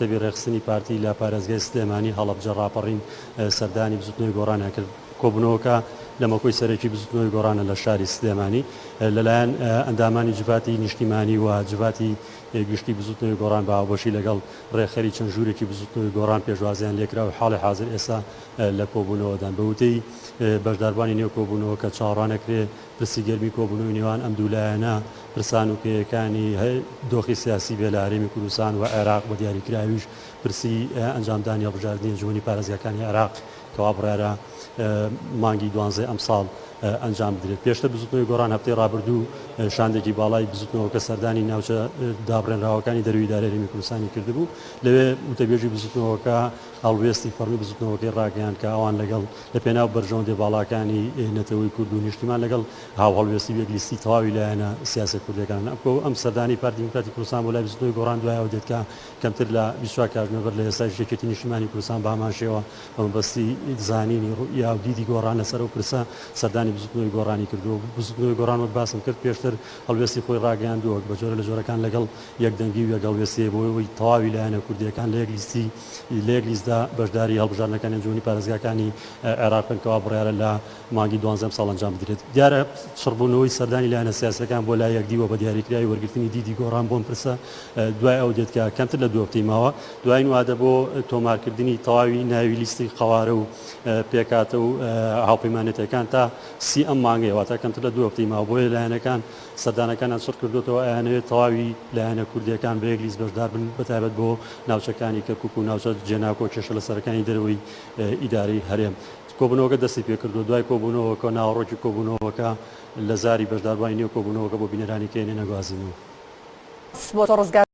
مەکتەبی ڕێخستنی پارتی لە پارێزگای سلێمانی هەڵەبجە ڕاپەڕین سەردانی بزوتنەوەی گۆڕانە کرد کۆبوونەوەکە لەمەکۆی سەرەکی بزوتنەوەی گۆڕانە لە شاری سلێمانی لەلایەن ئەندامانی جڤاتی نیشتیمانی و جڤاتی گشتی بزوتنەوەی گۆڕان باوەشی لەگەڵ ڕێخەری چەند ژوورێکی بزوتنەوەی گۆڕان پێشوازیان لێکرا و حاڵی حاضر ئێستا لە کۆبوونەوەدان بەوتەی بەشداربانی نێو کۆبوونەوە کە چاوەڕانەکرێ پرسی گەرمی کۆبوونەوەی نێوان ئەم دوولایەنە پرسان و پێیەکانی دۆخی سیاسی بێ لە هەرێمی کوردستان و عێراق بە دیاریکراویش پرسی ئەنجامدانی هەڵبژاردننی ئەنجومەنی پارێزگاکانی عێراق کەوا بڕیارە مانگی 12 ئەم ساڵ ئەنجام بدرێت. پێشتر بزوتنەوەی گۆڕان هەفتەی ڕابردوو شاندێکی باڵای بزوتنەوەکە سەردانی ناوچە دابڕێنراوەکانی دەروی ئیدارەی هەرێمی کوردستانی کردبوو. لەوێ وتەبێژی بزوتنەوەکە هەڵوێستی فەرمی بزوتنەوەکەی ڕاگەیان کە ئەوان لەگەڵ لە پێناو بەرژەوەندێ باڵاکانی نەتەوەی کورد و نیشتیمان لەگەڵ هاو هەڵوێستی وەکلیستی تەواوی لایەنە سیاسی کوردەکان ئەم سەردانی پارتی دیموکراتی کوردستان بۆ لای بزوتنەوەی گۆڕان دوایەوە دێت کە کەمتر لە 24 کاتژمێر لە ئێستا یەکێتی نیشتیمانی کوردستان بە هەمان شێوە بەمەبەستی زانینی یا دیدی گۆڕان لەسەر و پرسە سەردانی بزوتنەوەی گۆڕانی کردو بزوتنەوەی گۆڕان وەک باسم کرد پێشتر هەڵوێستی خۆی ڕاگەیاندووە بە جۆرە لە جۆرەکان لەگەڵ یەکدەنگی و یەکهەڵوێستی بۆەوەی تەواوی لایەنە کوردیەکان لە یەک لیستدا بەشداری هەڵبژاردنەکانی ئەنجومەنی پارێزگاکانی عێراقن کەوا بڕیارە لە مانگی 12 ساڵ ئەنجام بدرێت. دیارە شڕبوونەوەی سەردانی لایەنە سیاسەکان بۆ لای یەکدیوە بە دیاریکراوی وەرگرتنی دیدی گۆڕان بۆم پرسە دوای ئەو دێت کە کەمتر لە دوو هەفتەی ماوە دوای وادە بۆ تۆمارکردنی تەواوی ناوی لیستی قەوارە و پێکاتە و هاوپەیمانێتەکان تا 30 ئەم مانگەیەوە تا کەمتر لە دوو هەفتەی ماوە بۆیە لایەنەکان سەردانەکانیان سڕ کردوتەوە ئەیانەوێت تەواوی لایەنە کوردیەکان بە یەک لیست بەشدار بن بەتایبەت بۆ ناوچەکانی کەرکووک و ناوچە جێناکۆ کێشە لە سەرەکانی دەرەوەی ئیداری هەرێم. کۆبوونەوەکە دەستی پێکردو دوای کۆبوونەوەکە ناوەڕۆکی کۆبوونەوەکە لە زاری بەشداربوونی نێو کۆبوونەوەکە بۆ بینەرانی کێنێ نەگوازینەوە.